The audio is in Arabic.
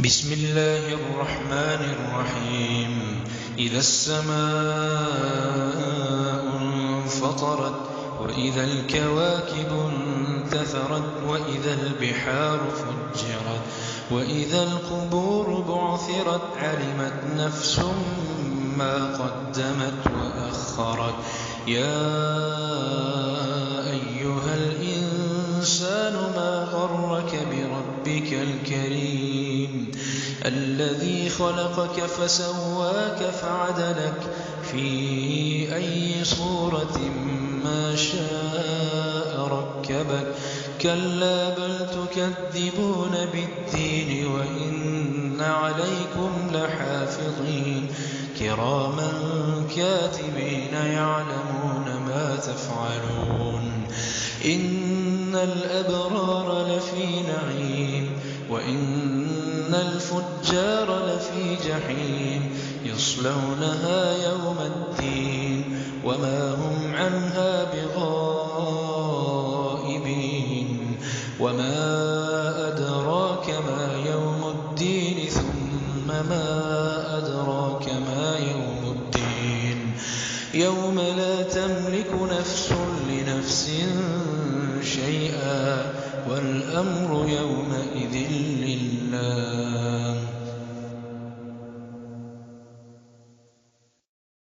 بسم الله الرحمن الرحيم إذا السماء انفطرت وإذا الكواكب انتثرت وإذا البحار فجرت وإذا القبور بعثرت علمت نفس ما قدمت وأخرت يا أيها الإنسان ما غرك بربك الكريم الذي خلقك فسواك فعدلك في أي صورة ما شاء ركبك كلا بل تكذبون بالدين وإن عليكم لحافظين كراما كاتبين يعلمون ما تفعلون إن الأبرار لفي نعيم وإن الفجار لفي جحيم يصلونها يوم الدين وما هم عنها بغائبين وما أدراك ما يوم الدين ثم ما أدراك ما يوم الدين يوم لا تملك نفس لنفس شيئا والأمر يومئذ